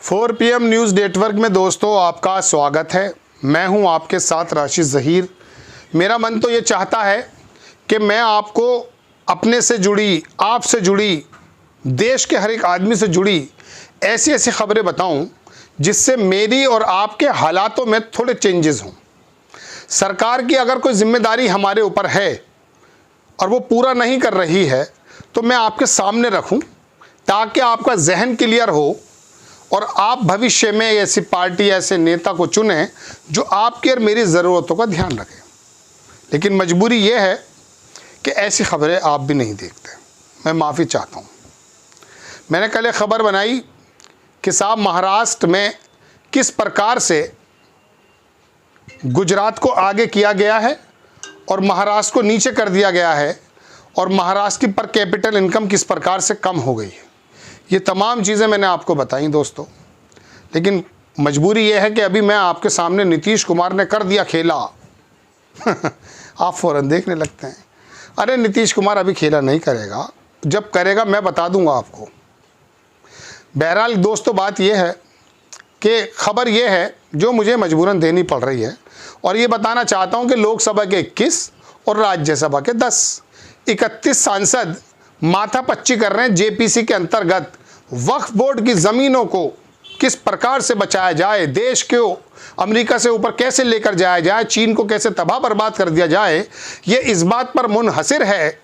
4 PM news network में दोस्तों आपका स्वागत है। मैं हूं आपके साथ राशिद ज़हीर। मेरा मन तो ये चाहता है कि मैं आपको अपने से जुड़ी, आपसे जुड़ी, देश के हर एक आदमी से जुड़ी ऐसी ऐसी खबरें बताऊं जिससे मेरी और आपके हालातों में थोड़े चेंजेस हों। सरकार की अगर कोई जिम्मेदारी हमारे ऊपर है और वो पूरा नहीं कर रही है तो मैं आपके सामने रखूं ताकि आपका जहन क्लियर हो और आप भविष्य में ऐसी पार्टी, ऐसे नेता को चुनें जो आपकी और मेरी ज़रूरतों का ध्यान रखें। लेकिन मजबूरी ये है कि ऐसी खबरें आप भी नहीं देखते। मैं माफ़ी चाहता हूँ। मैंने कल एक खबर बनाई कि साहब महाराष्ट्र में किस प्रकार से गुजरात को आगे किया गया है और महाराष्ट्र को नीचे कर दिया गया है और महाराष्ट्र की पर कैपिटल इनकम किस प्रकार से कम हो गई है। ये तमाम चीज़ें मैंने आपको बताई दोस्तों। लेकिन मजबूरी ये है कि अभी मैं आपके सामने नीतीश कुमार ने कर दिया खेला आप फ़ौरन देखने लगते हैं। अरे नीतीश कुमार अभी खेला नहीं करेगा, जब करेगा मैं बता दूंगा आपको। बहरहाल दोस्तों बात यह है कि खबर यह है जो मुझे मजबूरन देनी पड़ रही है और ये बताना चाहता हूँ कि लोकसभा के 21 और राज्यसभा के 31 सांसद माथापच्ची कर रहे हैं जेपीसी के अंतर्गत वक्फ बोर्ड की ज़मीनों को किस प्रकार से बचाया जाए, देश को अमेरिका से ऊपर कैसे लेकर जाया जाए, चीन को कैसे तबाह बर्बाद कर दिया जाए। ये इस बात पर मुनहसिर है,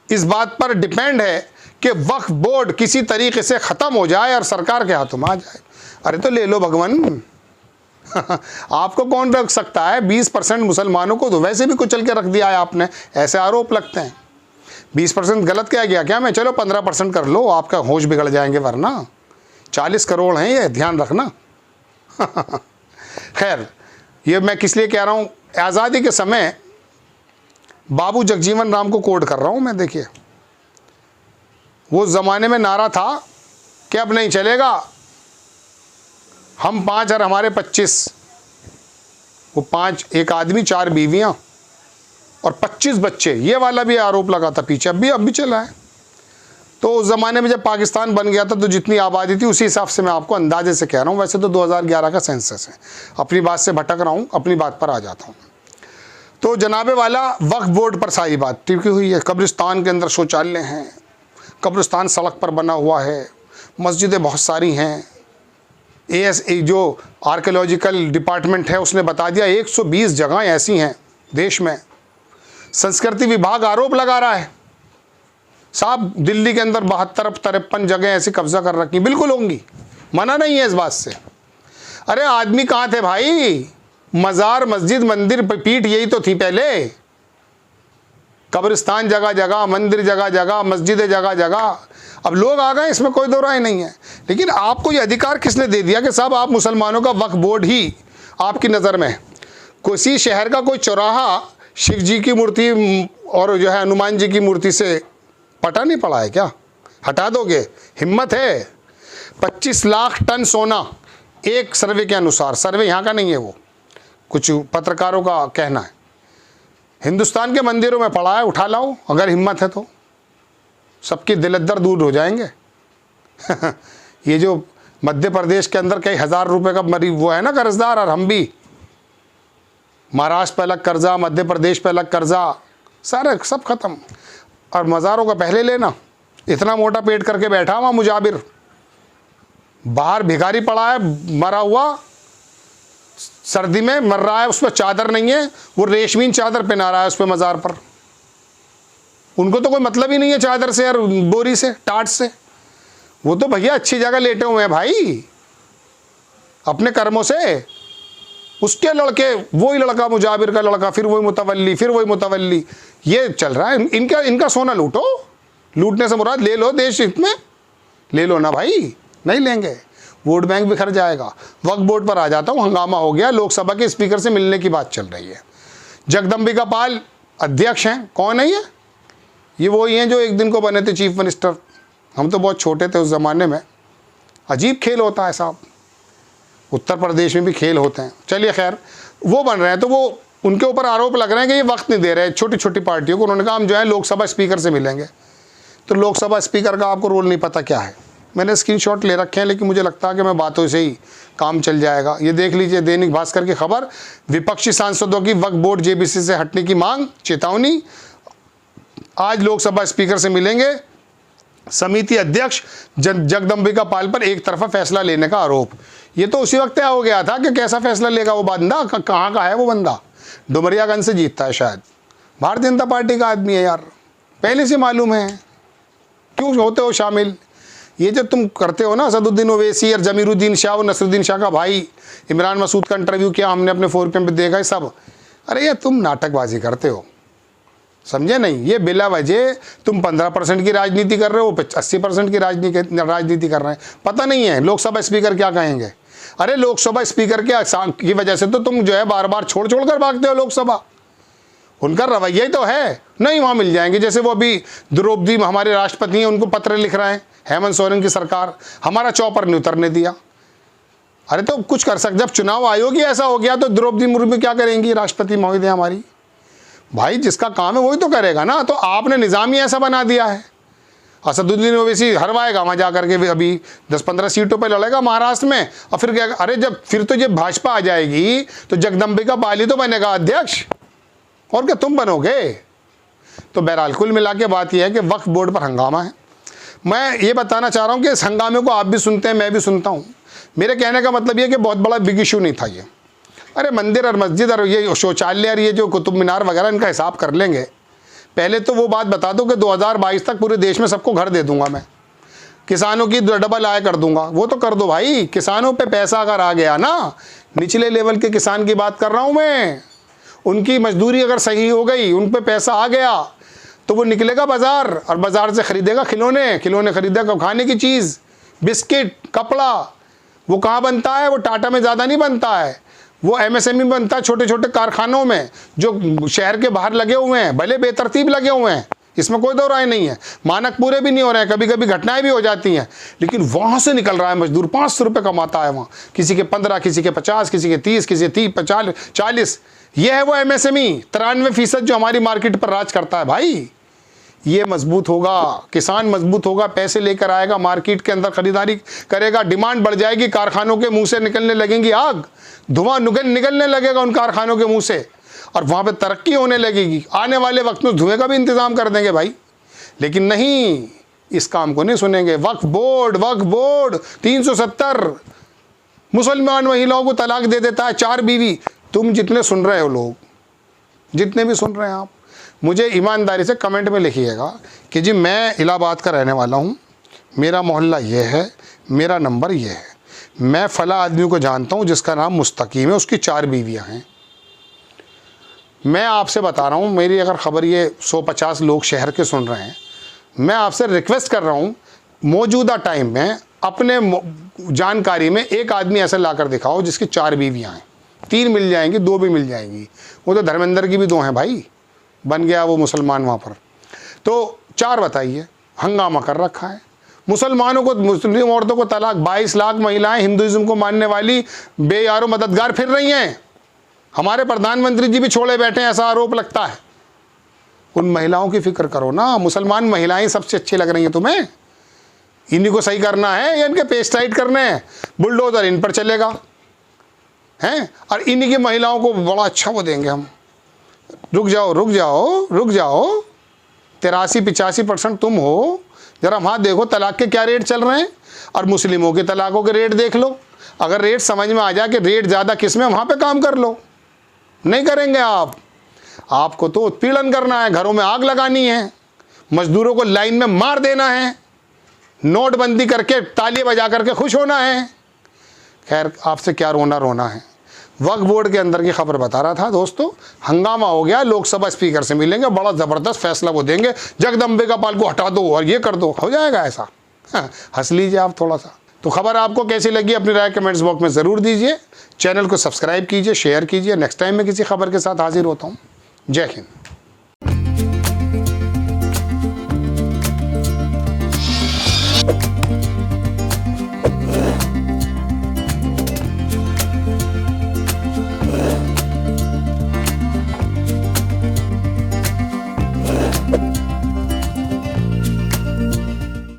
इस बात पर डिपेंड है कि वक्फ बोर्ड किसी तरीके से ख़त्म हो जाए और सरकार के हाथों में आ जाए। अरे तो ले लो भगवान आपको कौन रख सकता है। 20% मुसलमानों को तो वैसे भी कुचल के रख दिया है आपने, ऐसे आरोप लगते हैं। 20% गलत क्या गया क्या मैं, चलो 15% कर लो, आपका होश बिगड़ जाएंगे, वरना 40 करोड़ हैं ये, ध्यान रखना खैर ये मैं किस लिए कह रहा हूँ, आज़ादी के समय बाबू जगजीवन राम को कोट कर रहा हूँ मैं। देखिए वो ज़माने में नारा था कि अब नहीं चलेगा, हम 5 और हमारे 25, वो 5 एक आदमी 4 बीवियाँ और 25 बच्चे, ये वाला भी आरोप लगा था पीछे, अब भी चला है। तो उस ज़माने में जब पाकिस्तान बन गया था तो जितनी आबादी थी उसी हिसाब से मैं आपको अंदाजे से कह रहा हूँ। वैसे तो 2011 का सेंसस है, अपनी बात से भटक रहा हूँ, अपनी बात पर आ जाता हूँ। तो जनाबे वाला वक्फ बोर्ड पर सारी बात टिकी हुई है। कब्रिस्तान के अंदर शौचालय हैं, कब्रिस्तान सड़क पर बना हुआ है, मस्जिदें बहुत सारी हैं। जो आर्कियोलॉजिकल डिपार्टमेंट है उसने बता दिया 120 जगह ऐसी हैं देश में। संस्कृति विभाग आरोप लगा रहा है साहब दिल्ली के अंदर 72-53 जगह ऐसी कब्जा कर रखी, बिल्कुल होंगी, मना नहीं है इस बात से। अरे आदमी कहाँ थे भाई, मज़ार, मस्जिद, मंदिर, पीठ यही तो थी पहले। कब्रिस्तान जगह जगह, मंदिर जगह जगह, मस्जिदें जगह जगह। अब लोग आ गए, इसमें कोई दो राय नहीं है। लेकिन आपको ये अधिकार किसने दे दिया कि साहब आप मुसलमानों का वक्फ बोर्ड ही आपकी नज़र में है। किसी शहर का कोई चौराहा शिव जी की मूर्ति और जो है हनुमान जी की मूर्ति से पटा नहीं पड़ा है क्या, हटा दोगे? हिम्मत है? 25 लाख टन सोना एक सर्वे के अनुसार, सर्वे यहाँ का नहीं है, वो कुछ पत्रकारों का कहना है, हिंदुस्तान के मंदिरों में पड़ा है। उठा लाओ अगर हिम्मत है तो, सबकी दिलदर दूर हो जाएंगे ये जो मध्य प्रदेश के अंदर कई हज़ार रुपए का मरीब वो है ना कर्जदार, और हम भी, महाराष्ट्र पे अलग कर्जा, मध्य प्रदेश पे अलग कर्जा, सारे सब खत्म। और मज़ारों का पहले लेना, इतना मोटा पेट करके बैठा हुआ मुजाबिर, बाहर भिखारी पड़ा है मरा हुआ, सर्दी में मर रहा है, उस पर चादर नहीं है, वो रेशमीन चादर पहना रहा है उस पर मज़ार पर। उनको तो कोई मतलब ही नहीं है चादर से और बोरी से, टाट से। वो तो भैया अच्छी जगह लेटे हुए हैं भाई अपने कर्मों से। उसके लड़के, वही लड़का मुजाबिर का लड़का, फिर वही मुतवल्ली, फिर वही मुतवल्ली, ये चल रहा है। इनका सोना लूटो, लूटने से मुराद ले लो, देश हित में ले लो ना भाई, नहीं लेंगे वोट बैंक बिखर जाएगा। वक्फ बोर्ड पर आ जाता हूँ, हंगामा हो गया, लोकसभा के स्पीकर से मिलने की बात चल रही है। जगदम्बिका पाल अध्यक्ष हैं, कौन है ये वही हैं जो एक दिन को बने थे चीफ मिनिस्टर। हम तो बहुत छोटे थे उस ज़माने में। अजीब खेल होता है साहब, उत्तर प्रदेश में भी खेल होते हैं। चलिए खैर, वो बन रहे हैं तो वो उनके ऊपर आरोप लग रहे हैं कि ये वक्त नहीं दे रहे छोटी छोटी पार्टियों को। उन्होंने कहा हम जो है लोकसभा स्पीकर से मिलेंगे। तो लोकसभा स्पीकर का आपको रोल नहीं पता क्या है, मैंने स्क्रीनशॉट ले रखे हैं, लेकिन मुझे लगता है कि मैं बातों से ही काम चल जाएगा। ये देख लीजिए दैनिक भास्कर की खबर, विपक्षी सांसदों की वक्फ बोर्ड जेबीसी से हटने की मांग, चेतावनी। आज लोकसभा स्पीकर से मिलेंगे समिति अध्यक्ष जगदम्बिका पाल पर एक तरफा फैसला लेने का आरोप। ये तो उसी वक्त तय हो गया था कि कैसा फैसला लेगा वो बंदा, कहाँ का है वो बंदा, डुमरियागंज से जीतता है शायद, भारतीय जनता पार्टी का आदमी है यार, पहले से मालूम है। क्यों होते हो शामिल? ये जो तुम करते हो ना, असदुद्दीन ओवैसी और जमीरुद्दीन शाह और नसरुद्दीन शाह का भाई इमरान मसूद का इंटरव्यू किया हमने अपने 4PM पे देखा है सब। अरे ये तुम नाटकबाजी करते हो, समझे नहीं? ये बिला वजह तुम 15% की राजनीति कर रहे हो, 80% की राजनीति कर रहे हैं। पता नहीं है लोकसभा स्पीकर क्या कहेंगे। अरे लोकसभा स्पीकर की वजह से तो तुम जो है बार बार छोड़ कर भागते हो लोकसभा। उनका रवैया ही तो है, नहीं वहाँ मिल जाएंगे। जैसे वो अभी द्रौपदी हमारे राष्ट्रपति हैं, उनको पत्र लिख रहे हैं हेमंत सोरेन की सरकार, हमारा चौपर नहीं उतरने दिया। अरे तो कुछ कर सकते, जब चुनाव आयोग ही ऐसा हो गया तो द्रौपदी मुर्मू क्या करेंगी राष्ट्रपति महोदय हमारी? भाई जिसका काम है वही तो करेगा ना। तो आपने निज़ाम ही ऐसा बना दिया है। असदुद्दीन ओवैसी हरवाएगा वहाँ जा करके, अभी 10-15 सीटों पे लड़ेगा महाराष्ट्र में, और फिर क्या? अरे जब फिर तो जब भाजपा आ जाएगी तो जगदम्बिका पाल ही तो बनेगा अध्यक्ष, और क्या तुम बनोगे? तो बहरहाल कुल मिला के बात यह है कि वक्फ बोर्ड पर हंगामा है। मैं ये बताना चाह रहा हूँ कि इस हंगामे को आप भी सुनते हैं, मैं भी सुनता हूँ। मेरे कहने का मतलब ये कि बहुत बड़ा बिग इशू नहीं था ये। अरे मंदिर और मस्जिद और ये शौचालय और ये जो कुतुब मीनार वगैरह, इनका हिसाब कर लेंगे। पहले तो वो बात बता दो कि 2022 तक पूरे देश में सबको घर दे दूंगा मैं, किसानों की डबल आय कर दूंगा। वो तो कर दो भाई, किसानों पे पैसा अगर आ गया ना, निचले लेवल के किसान की बात कर रहा हूँ मैं, उनकी मजदूरी अगर सही हो गई, उन पे पैसा आ गया तो वो निकलेगा बाज़ार, और बाज़ार से ख़रीदेगा खिलौने, खरीदेगा खाने की चीज़, बिस्किट, कपड़ा। वो कहाँ बनता है? वो टाटा में ज़्यादा नहीं बनता है, वो MSME में बनता है, छोटे छोटे कारखानों में जो शहर के बाहर लगे हुए हैं, भले बेतरतीब लगे हुए हैं, इसमें कोई दो राय नहीं है। मानक पूरे भी नहीं हो रहे हैं, कभी कभी घटनाएं भी हो जाती हैं, लेकिन वहाँ से निकल रहा है मजदूर, 500 रुपये कमाता है वहाँ, किसी के 15, किसी के 50, किसी के 30, किसी के 40। ये है वो MSME 93% जो हमारी मार्केट पर राज करता है भाई। ये मजबूत होगा, किसान मजबूत होगा, पैसे लेकर आएगा, मार्केट के अंदर खरीदारी करेगा, डिमांड बढ़ जाएगी, कारखानों के मुंह से निकलने लगेंगी आग, धुआं निकलने लगेगा उन कारखानों के मुंह से, और वहाँ पे तरक्की होने लगेगी। आने वाले वक्त में धुएं का भी इंतज़ाम कर देंगे भाई। लेकिन नहीं, इस काम को नहीं सुनेंगे। वक्फ बोर्ड 370 मुसलमान महिलाओं को तलाक दे देता है, 4 बीवी। तुम जितने सुन रहे हो लोग, जितने भी सुन रहे हैं आप, मुझे ईमानदारी से कमेंट में लिखिएगा कि जी मैं इलाहाबाद का रहने वाला हूँ, मेरा मोहल्ला ये है, मेरा नंबर ये है, मैं फला आदमी को जानता हूँ जिसका नाम मुस्तकीम है, उसकी 4 बीवियाँ हैं। मैं आपसे बता रहा हूँ, मेरी अगर ख़बर ये 150 लोग शहर के सुन रहे हैं, मैं आपसे रिक्वेस्ट कर रहा हूँ, मौजूदा टाइम में अपने जानकारी में एक आदमी ऐसा ला कर दिखाओ जिसकी 4 बीवियाँ हैं। 3 मिल जाएंगी, 2 भी मिल जाएंगी। वो तो धर्मेंद्र की भी 2 हैं भाई, बन गया वो मुसलमान वहाँ पर। तो 4 बताइए, हंगामा कर रखा है। मुसलमानों को, मुस्लिम औरतों को तलाक, 22 लाख महिलाएं हिंदुइज्म को मानने वाली बेयारो मददगार फिर रही हैं। हमारे प्रधानमंत्री जी भी छोड़े बैठे हैं, ऐसा आरोप लगता है। उन महिलाओं की फिक्र करो ना। मुसलमान महिलाएं सबसे अच्छी लग रही हैं तुम्हें, इन्हीं को सही करना है या इनके पेस्ट टाइट करने हैं? बुलडोजर इन पर चलेगा हैं, और इन्हीं की महिलाओं को बड़ा अच्छा वो देंगे हम। रुक जाओ, 83-85% तुम हो। जरा वहाँ देखो तलाक के क्या रेट चल रहे हैं, और मुस्लिमों के तलाकों के रेट देख लो। अगर रेट समझ में आ जाए कि रेट ज़्यादा किस में, वहाँ पे काम कर लो। नहीं करेंगे आपको तो उत्पीड़न करना है, घरों में आग लगानी है, मजदूरों को लाइन में मार देना है, नोटबंदी करके ताली बजा करके खुश होना है। खैर, आपसे क्या रोना है। वक्फ बोर्ड के अंदर की खबर बता रहा था दोस्तों, हंगामा हो गया। लोकसभा स्पीकर से मिलेंगे, बड़ा ज़बरदस्त फैसला वो देंगे, जगदम्बिका पाल को हटा दो और ये कर दो, हो जाएगा ऐसा। हंस लीजिए आप थोड़ा सा। तो खबर आपको कैसी लगी, अपनी राय कमेंट्स बॉक्स में ज़रूर दीजिए। चैनल को सब्सक्राइब कीजिए, शेयर कीजिए। नेक्स्ट टाइम मैं किसी खबर के साथ हाजिर होता हूँ। जय हिंद।